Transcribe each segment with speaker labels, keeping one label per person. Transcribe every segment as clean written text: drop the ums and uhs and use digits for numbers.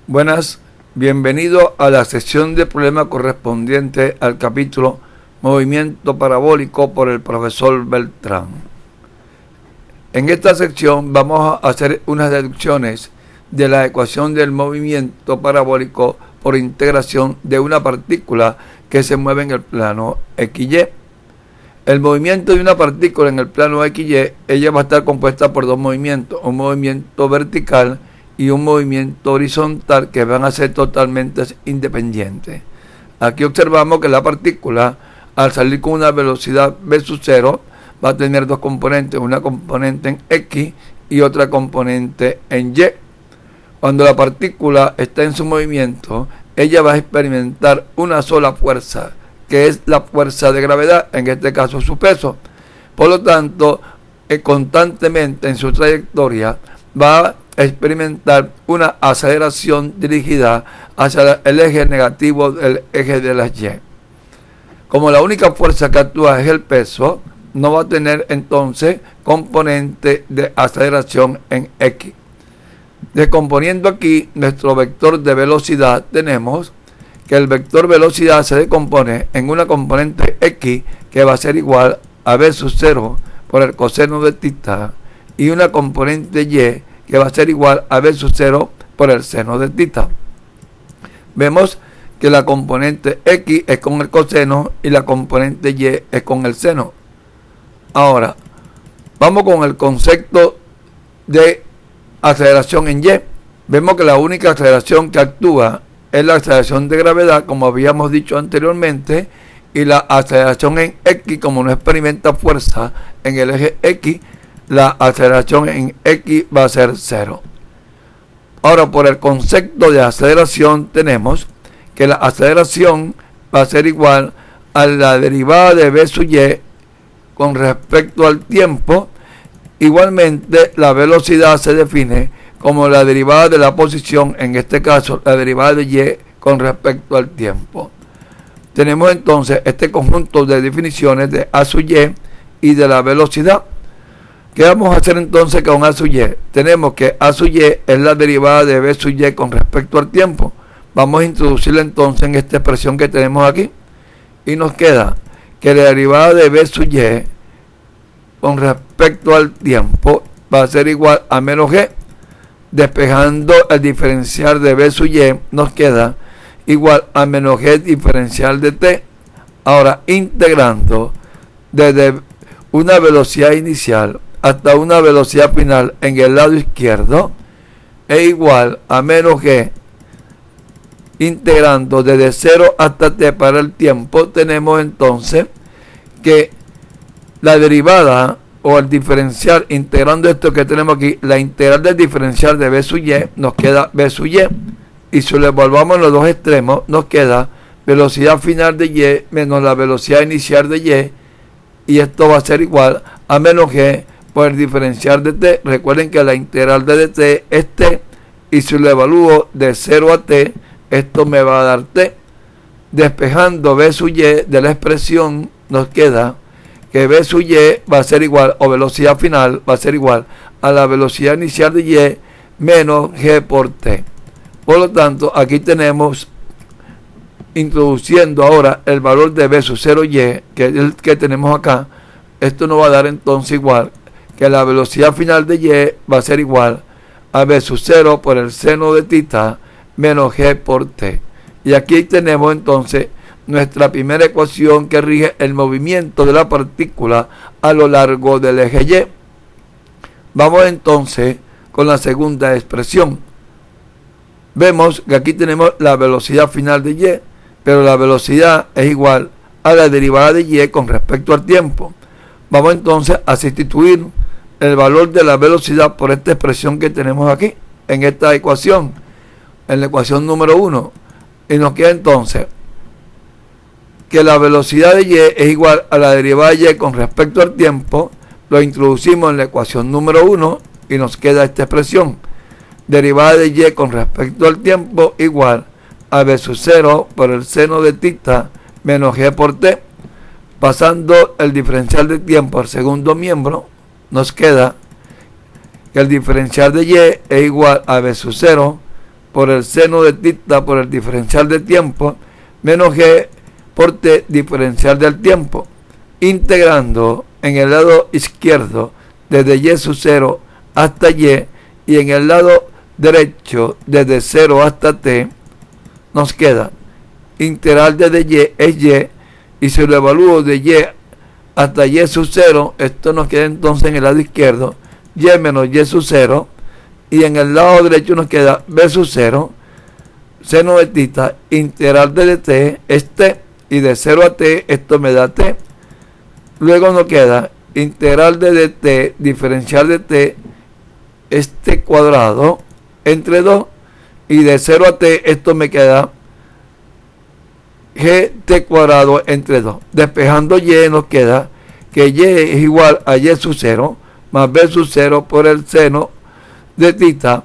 Speaker 1: Buenas, bienvenido a la sección de problemas correspondiente al capítulo Movimiento Parabólico por el profesor Beltrán. En esta sección vamos a hacer unas deducciones de la ecuación del movimiento parabólico por integración de una partícula que se mueve en el plano XY. El movimiento de una partícula en el plano XY, ella va a estar compuesta por dos movimientos, un movimiento vertical y un movimiento horizontal que van a ser totalmente independientes. Aquí observamos que la partícula, al salir con una velocidad v sub 0, va a tener dos componentes, una componente en X y otra componente en Y. Cuando la partícula está en su movimiento, ella va a experimentar una sola fuerza, que es la fuerza de gravedad, en este caso su peso. Por lo tanto, constantemente en su trayectoria va a experimentar una aceleración dirigida hacia el eje negativo del eje de las Y. Como la única fuerza que actúa es el peso, no va a tener entonces componente de aceleración en X. Descomponiendo aquí nuestro vector de velocidad, tenemos que el vector velocidad se decompone en una componente X que va a ser igual a v sub 0 por el coseno de tita y una componente Y que va a ser igual a v sub 0 por el seno de tita. Vemos que la componente X es con el coseno y la componente Y es con el seno. Ahora, vamos con el concepto de aceleración en Y. Vemos que la única aceleración que actúa es la aceleración de gravedad, como habíamos dicho anteriormente, y la aceleración en X, como no experimenta fuerza en el eje X, la aceleración en X va a ser 0. Ahora, por el concepto de aceleración, tenemos que la aceleración va a ser igual a la derivada de v sub y con respecto al tiempo. Igualmente, la velocidad se define como la derivada de la posición, en este caso la derivada de y con respecto al tiempo. Tenemos entonces este conjunto de definiciones de a sub y de la velocidad. ¿Qué vamos a hacer entonces con a sub y? Tenemos que a sub y es la derivada de v sub y con respecto al tiempo. Vamos a introducirla entonces en esta expresión que tenemos aquí. Y nos queda que la derivada de v sub y con respecto al tiempo va a ser igual a menos g. Despejando el diferencial de v sub y, nos queda igual a menos g diferencial de t. Ahora, integrando desde una velocidad inicial hasta una velocidad final en el lado izquierdo, es igual a menos g. Integrando desde 0 hasta t para el tiempo, tenemos entonces que la derivada o el diferencial, integrando esto que tenemos aquí, la integral del diferencial de v sub y, nos queda v sub y, y si lo evaluamos en los dos extremos, nos queda velocidad final de y menos la velocidad inicial de y esto va a ser igual a menos g por el diferencial de t. Recuerden que la integral de dt es t, y si lo evalúo de 0 a t, esto me va a dar t. Despejando v sub y de la expresión, nos queda que v sub y va a ser igual, o velocidad final va a ser igual a la velocidad inicial de y menos g por t. Por lo tanto, aquí tenemos, introduciendo ahora el valor de v sub 0y, que es el que tenemos acá, esto nos va a dar entonces igual que la velocidad final de y va a ser igual a v sub 0 por el seno de tita menos g por t. Y aquí tenemos entonces nuestra primera ecuación que rige el movimiento de la partícula a lo largo del eje Y. Vamos entonces con la segunda expresión. Vemos que aquí tenemos la velocidad final de Y, pero la velocidad es igual a la derivada de Y con respecto al tiempo. Vamos entonces a sustituir el valor de la velocidad por esta expresión que tenemos aquí, en esta ecuación, en la ecuación número 1. Y nos queda entonces que la velocidad de y es igual a la derivada de y con respecto al tiempo. Lo introducimos en la ecuación número 1 y nos queda esta expresión. Derivada de y con respecto al tiempo igual a v sub 0 por el seno de tita menos g por t. Pasando el diferencial de tiempo al segundo miembro, nos queda que el diferencial de y es igual a v sub 0 por el seno de tita por el diferencial de tiempo, menos G por T diferencial del tiempo, integrando en el lado izquierdo desde Y sub 0 hasta Y, y en el lado derecho desde 0 hasta T, nos queda integral desde Y es Y, y si lo evalúo de Y hasta Y sub 0, esto nos queda entonces en el lado izquierdo Y menos Y sub 0, y en el lado derecho nos queda B sub 0, seno de tita, integral desde T es T, y de 0 a T esto me da T. Luego nos queda integral desde T, diferencial de T, este cuadrado entre 2, y de 0 a T esto me queda GT cuadrado entre 2. Despejando Y nos queda que Y es igual a Y sub 0 más B sub 0 por el seno de tita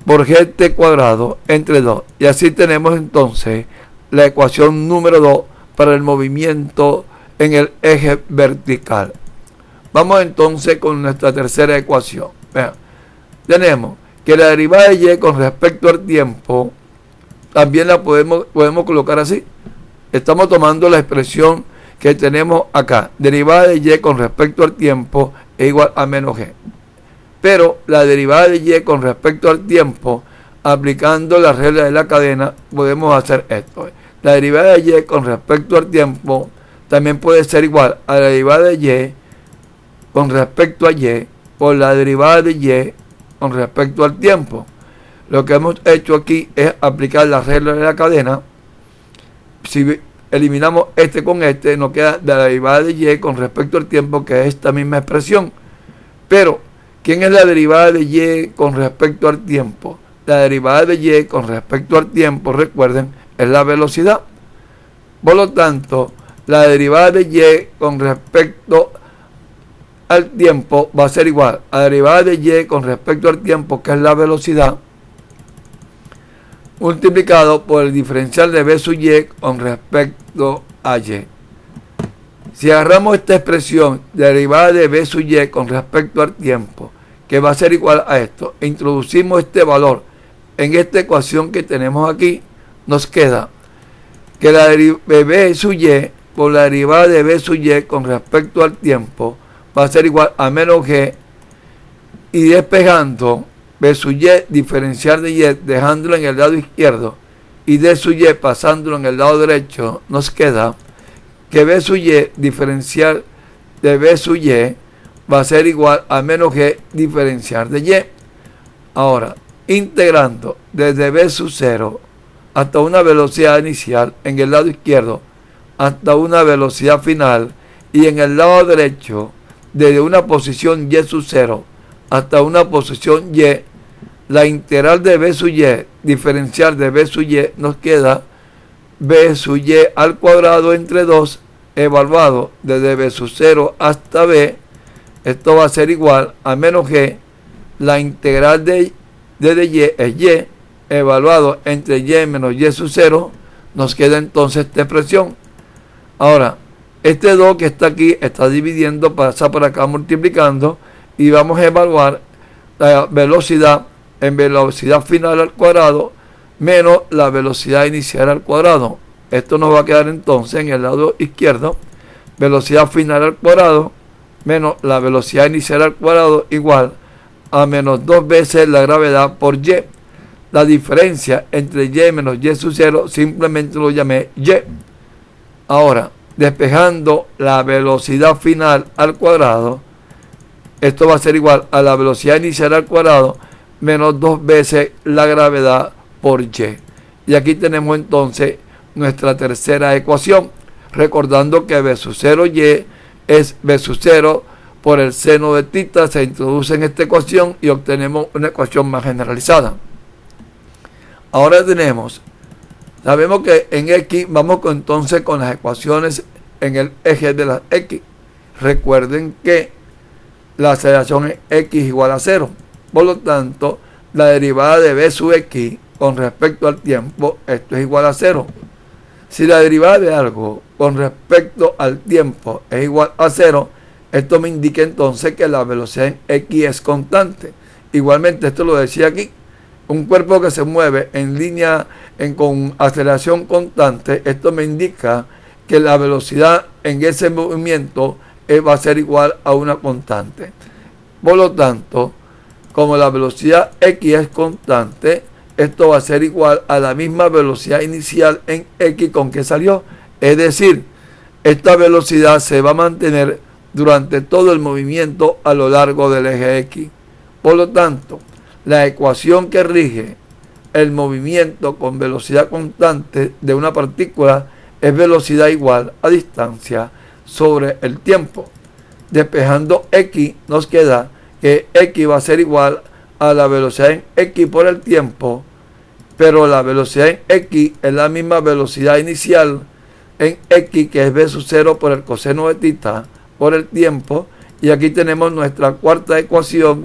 Speaker 1: por GT cuadrado entre 2. Y así tenemos entonces la ecuación número 2 para el movimiento en el eje vertical. Vamos entonces con nuestra tercera ecuación. Vean, tenemos que la derivada de Y con respecto al tiempo también la podemos colocar así. Estamos tomando la expresión que tenemos acá. Derivada de Y con respecto al tiempo es igual a menos G. Pero la derivada de Y con respecto al tiempo, aplicando la regla de la cadena, podemos hacer esto. La derivada de Y con respecto al tiempo también puede ser igual a la derivada de Y con respecto a Y por la derivada de Y con respecto al tiempo. Lo que hemos hecho aquí es aplicar la regla de la cadena. Si eliminamos este con este, nos queda la derivada de Y con respecto al tiempo, que es esta misma expresión. Pero, ¿quién es la derivada de Y con respecto al tiempo? La derivada de Y con respecto al tiempo, recuerden, es la velocidad. Por lo tanto, la derivada de Y con respecto al tiempo va a ser igual a la derivada de Y con respecto al tiempo, que es la velocidad, multiplicado por el diferencial de B sub Y con respecto a Y. Si agarramos esta expresión derivada de B sub Y con respecto al tiempo, que va a ser igual a esto, e introducimos este valor en esta ecuación que tenemos aquí, nos queda que la derivada de B sub Y por la derivada de B sub Y con respecto al tiempo va a ser igual a menos G, y despejando B sub Y diferencial de Y, dejándolo en el lado izquierdo, y D sub Y pasándolo en el lado derecho, nos queda que B sub Y diferencial de B sub Y va a ser igual a menos G diferencial de Y. Ahora, integrando desde B sub 0 hasta una velocidad inicial en el lado izquierdo hasta una velocidad final, y en el lado derecho desde una posición Y sub 0 hasta una posición Y, la integral de B sub Y diferencial de B sub Y nos queda B sub Y al cuadrado entre 2 evaluado desde B sub 0 hasta B. Esto va a ser igual a menos G, la integral de Y es Y evaluado entre Y menos Y sub 0. Nos queda entonces esta expresión. Ahora, este 2 que está aquí está dividiendo, pasa por acá multiplicando, y vamos a evaluar la velocidad en velocidad final al cuadrado menos la velocidad inicial al cuadrado. Esto nos va a quedar entonces en el lado izquierdo, velocidad final al cuadrado menos la velocidad inicial al cuadrado igual a menos 2 veces la gravedad por Y. La diferencia entre Y menos Y sub 0 simplemente lo llamé Y. Ahora, despejando la velocidad final al cuadrado, esto va a ser igual a la velocidad inicial al cuadrado menos 2 veces la gravedad por Y. Y aquí tenemos entonces nuestra tercera ecuación, recordando que B sub 0Y es B sub 0 por el seno de tita, se introduce en esta ecuación y obtenemos una ecuación más generalizada. Ahora sabemos que en X vamos entonces con las ecuaciones en el eje de las X. Recuerden que la aceleración es X igual a 0. Por lo tanto, la derivada de B sub X con respecto al tiempo, esto es igual a 0. Si la derivada de algo con respecto al tiempo es igual a 0, esto me indica entonces que la velocidad en X es constante. Igualmente, esto lo decía aquí, un cuerpo que se mueve en línea con aceleración constante, esto me indica que la velocidad en ese movimiento va a ser igual a una constante. Por lo tanto, como la velocidad x es constante, esto va a ser igual a la misma velocidad inicial en x con que salió. Es decir, esta velocidad se va a mantener durante todo el movimiento a lo largo del eje x. Por lo tanto, la ecuación que rige el movimiento con velocidad constante de una partícula es velocidad igual a distancia sobre el tiempo. Despejando x, nos queda que x va a ser igual a la velocidad en x por el tiempo, pero la velocidad en x es la misma velocidad inicial en x, que es v sub 0 por el coseno de θ por el tiempo, y aquí tenemos nuestra cuarta ecuación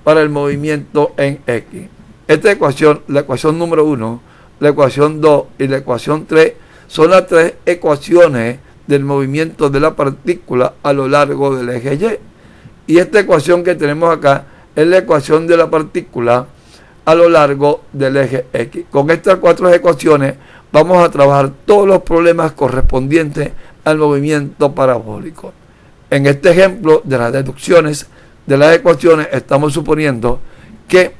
Speaker 1: para el movimiento en x. Esta ecuación, la ecuación número 1, la ecuación 2 y la ecuación 3, son las tres ecuaciones del movimiento de la partícula a lo largo del eje y. Y esta ecuación que tenemos acá es la ecuación de la partícula a lo largo del eje x. Con estas cuatro ecuaciones vamos a trabajar todos los problemas correspondientes al movimiento parabólico. En este ejemplo de las deducciones de las ecuaciones, estamos suponiendo que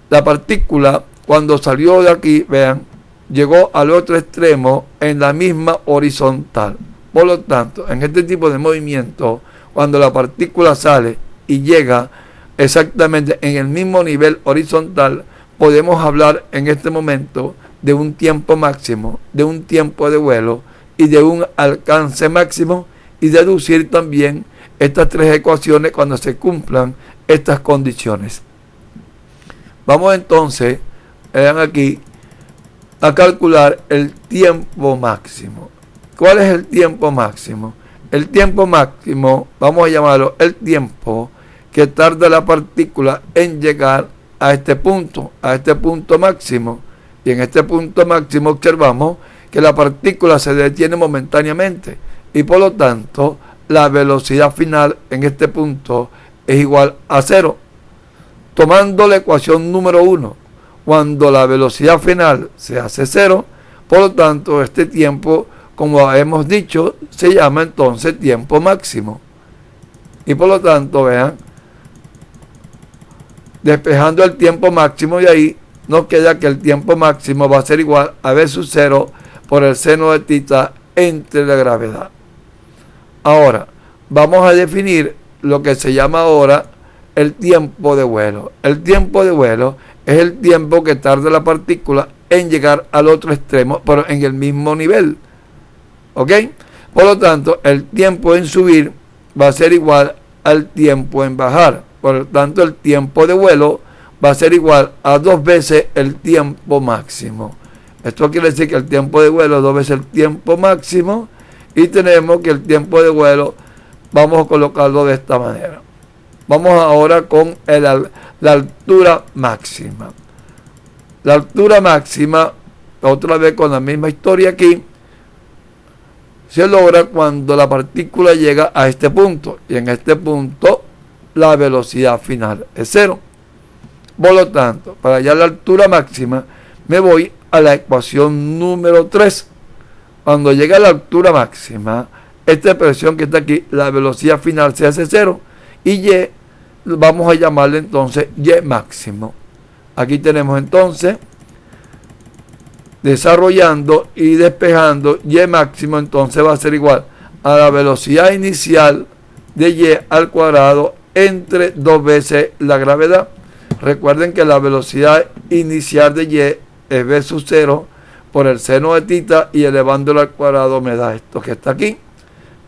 Speaker 1: la partícula, cuando salió de aquí, vean, llegó al otro extremo en la misma horizontal. Por lo tanto, en este tipo de movimiento, cuando la partícula sale y llega exactamente en el mismo nivel horizontal, podemos hablar en este momento de un tiempo máximo, de un tiempo de vuelo y de un alcance máximo, y deducir también estas tres ecuaciones cuando se cumplan estas condiciones. Vamos entonces, vean aquí, a calcular el tiempo máximo. ¿Cuál es el tiempo máximo? El tiempo máximo, vamos a llamarlo el tiempo que tarda la partícula en llegar a este punto máximo. Y en este punto máximo observamos que la partícula se detiene momentáneamente y por lo tanto la velocidad final en este punto es igual a 0. Tomando la ecuación número 1, cuando la velocidad final se hace 0, por lo tanto este tiempo, como hemos dicho, se llama entonces tiempo máximo. Y por lo tanto, vean, despejando el tiempo máximo de ahí, nos queda que el tiempo máximo va a ser igual a v sub 0 por el seno de θ entre la gravedad. Ahora, vamos a definir lo que se llama ahora el tiempo de vuelo. El tiempo de vuelo es el tiempo que tarda la partícula en llegar al otro extremo, pero en el mismo nivel. ¿Ok? Por lo tanto, el tiempo en subir va a ser igual al tiempo en bajar. Por lo tanto, el tiempo de vuelo va a ser igual a 2 veces el tiempo máximo. Esto quiere decir que el tiempo de vuelo es 2 veces el tiempo máximo, y tenemos que el tiempo de vuelo vamos a colocarlo de esta manera. Vamos ahora con la altura máxima. La altura máxima, otra vez con la misma historia aquí, se logra cuando la partícula llega a este punto, y en este punto la velocidad final es 0. Por lo tanto, para hallar la altura máxima, me voy a la ecuación número 3. Cuando llega a la altura máxima, esta expresión que está aquí, la velocidad final se hace 0, y y vamos a llamarle entonces y máximo. Aquí tenemos entonces, desarrollando y despejando, y máximo entonces va a ser igual a la velocidad inicial de y al cuadrado entre 2 veces la gravedad. Recuerden que la velocidad inicial de y es v sub 0 por el seno de θ, y elevándolo al cuadrado me da esto que está aquí.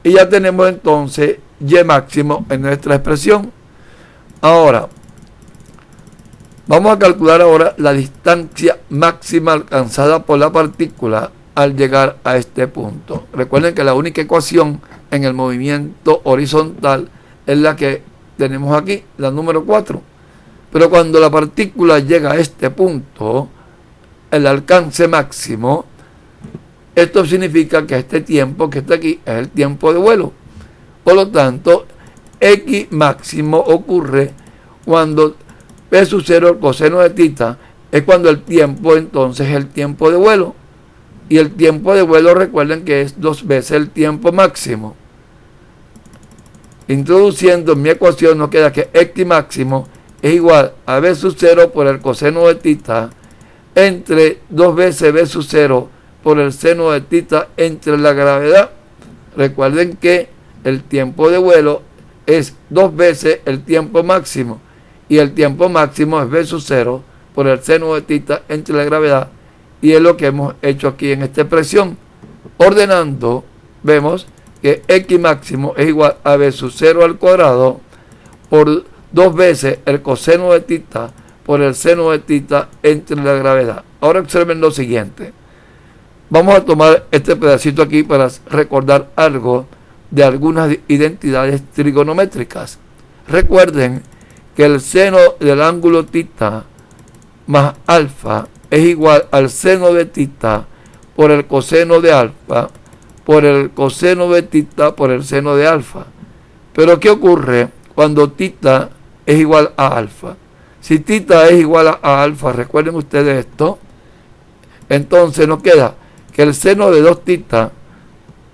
Speaker 1: Y ya tenemos entonces y máximo en nuestra expresión. Ahora, vamos a calcular ahora la distancia máxima alcanzada por la partícula al llegar a este punto. Recuerden que la única ecuación en el movimiento horizontal es la que tenemos aquí, la número 4. Pero cuando la partícula llega a este punto, el alcance máximo, esto significa que este tiempo que está aquí es el tiempo de vuelo. Por lo tanto, x máximo ocurre cuando P sub 0, el coseno de tita, es cuando el tiempo entonces es el tiempo de vuelo. Y el tiempo de vuelo, recuerden que es 2 veces el tiempo máximo. Introduciendo en mi ecuación nos queda que X máximo es igual a B sub 0 por el coseno de tita entre 2 veces B sub 0 por el seno de tita entre la gravedad. Recuerden que el tiempo de vuelo es 2 veces el tiempo máximo y el tiempo máximo es B sub 0 por el seno de tita entre la gravedad, y es lo que hemos hecho aquí en esta expresión. Ordenando, vemos que X máximo es igual a B sub 0 al cuadrado por 2 veces el coseno de tita por el seno de tita entre la gravedad. Ahora observen lo siguiente. Vamos a tomar este pedacito aquí para recordar algo de algunas identidades trigonométricas. Recuerden que el seno del ángulo tita más alfa es igual al seno de tita por el coseno de alfa por el coseno de tita por el seno de alfa. Pero ¿qué ocurre cuando tita es igual a alfa? Si tita es igual a alfa, recuerden ustedes esto, entonces nos queda que el seno de 2 tita,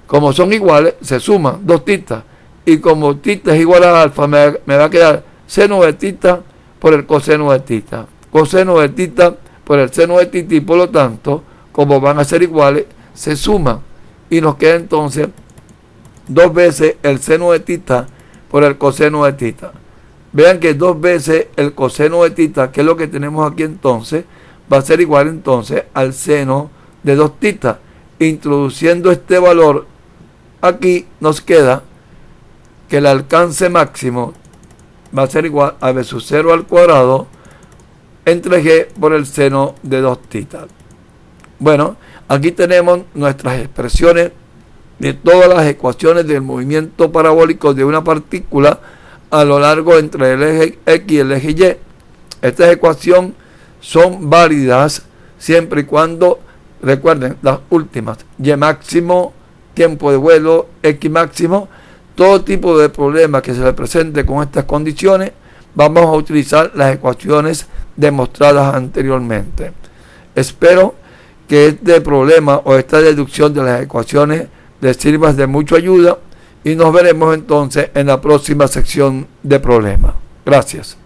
Speaker 1: como son iguales, se suman 2 tita, y como tita es igual a alfa, me va a quedar seno de tita por el coseno de tita, coseno de tita por el seno de tita, y por lo tanto, como van a ser iguales, se suman, y nos queda entonces 2 veces el seno de tita por el coseno de tita. Vean que 2 veces el coseno de tita, que es lo que tenemos aquí entonces, va a ser igual entonces al seno de 2 tita. Introduciendo este valor aquí, nos queda que el alcance máximo va a ser igual a B sub 0 al cuadrado entre G por el seno de 2 tita. Bueno, aquí tenemos nuestras expresiones de todas las ecuaciones del movimiento parabólico de una partícula a lo largo entre el eje X y el eje Y. Estas ecuaciones son válidas siempre y cuando, recuerden, las últimas, Y máximo, tiempo de vuelo, X máximo, todo tipo de problema que se le presente con estas condiciones, vamos a utilizar las ecuaciones demostradas anteriormente. Espero que este problema o esta deducción de las ecuaciones les sirva de mucha ayuda, y nos veremos entonces en la próxima sección de problemas. Gracias.